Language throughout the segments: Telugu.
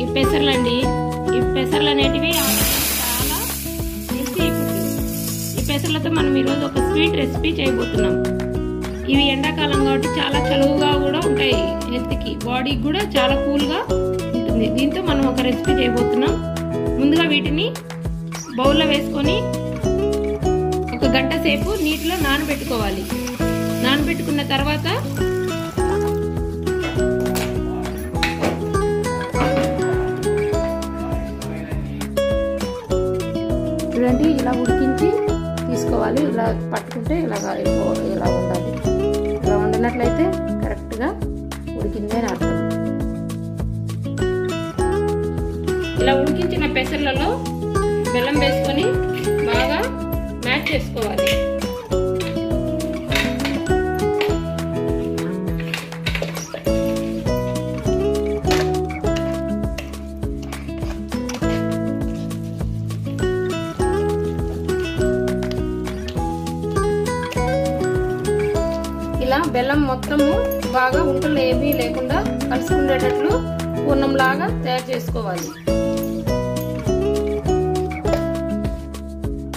ఈ పెసర్లు అండి. ఈ పెసర్లు అనేటివి చాలా హెల్తీ ఫుడ్. ఈ పెసర్లతో మనం ఈరోజు ఒక స్వీట్ రెసిపీ చేయబోతున్నాం. ఇవి ఎండాకాలం కాబట్టి చాలా చలువుగా కూడా ఉంటాయి. హెల్త్కి, బాడీకి కూడా చాలా కూల్గా ఉంటుంది. దీంతో మనం ఒక రెసిపీ చేయబోతున్నాం. ముందుగా వీటిని బౌల్లో వేసుకొని ఒక గంట సేపు నీటిలో నానబెట్టుకోవాలి. నానబెట్టుకున్న తర్వాత చూడండి, ఇలా ఉడికించి తీసుకోవాలి. ఇలా పట్టుకుంటే ఇలా ఉండాలి. ఇలా వండినట్లయితే కరెక్ట్గా ఉడికింది అని అర్థం. ఇలా ఉడికించిన పెసర్లలో బెల్లం వేసుకొని బాగా మ్యాష్ చేసుకోవాలి. ఇలా బెల్లం మొత్తము బాగా ఉంటలు ఏమీ లేకుండా కలుసుకునేటట్లు పూర్ణంలాగా తయారు చేసుకోవాలి.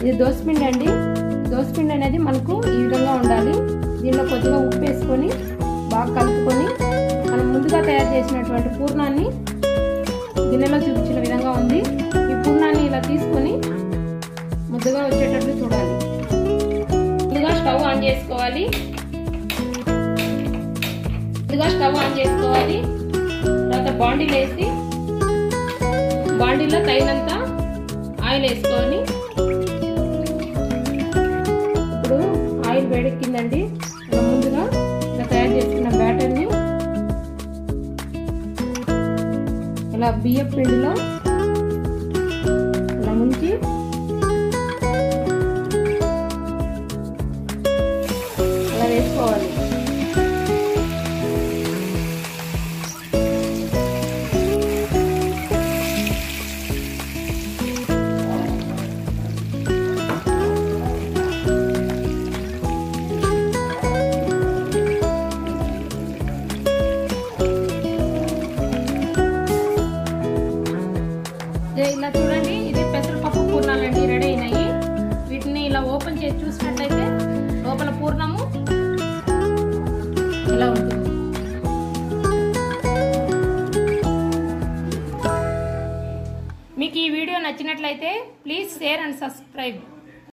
ఇది దోసపిండి అండి. దోసపిండి అనేది మనకు ఈ విధంగా ఉండాలి. దీనిలో కొద్దిగా ఉప్పు వేసుకొని బాగా కలుపుకొని మనం ముందుగా తయారు చేసినటువంటి పూర్ణాన్ని గిన్నెలో చూపించిన విధంగా ఉంది. ఈ పూర్ణాన్ని ఇలా తీసుకొని ముద్దగా వచ్చేటట్లు చూడాలి. ముందుగా స్టవ్ ఆన్ చేసుకోవాలి. తర్వాత బాండీలో వేసి బాండీలో తగినంత ఆయిల్ వేసుకొని, ఇప్పుడు ఆయిల్ వేడెక్కిందండి. ముందుగా ఇలా తయారు చేసుకున్న బ్యాటర్ని ఇలా బియ్యం పిండిలో ఇలా ముంచి ఇలా వేసుకోవాలి. ఇలా చూడండి, ఇది పెసరపప్పు పూర్ణాలండి, రెడీ అయినాయి. వీటిని ఇలా ఓపెన్ చేసి చూసినట్లయితే లోపల పూర్ణము ఇలా ఉంటుంది. మీకు ఈ వీడియో నచ్చినట్లయితే ప్లీజ్ షేర్ అండ్ సబ్స్క్రైబ్.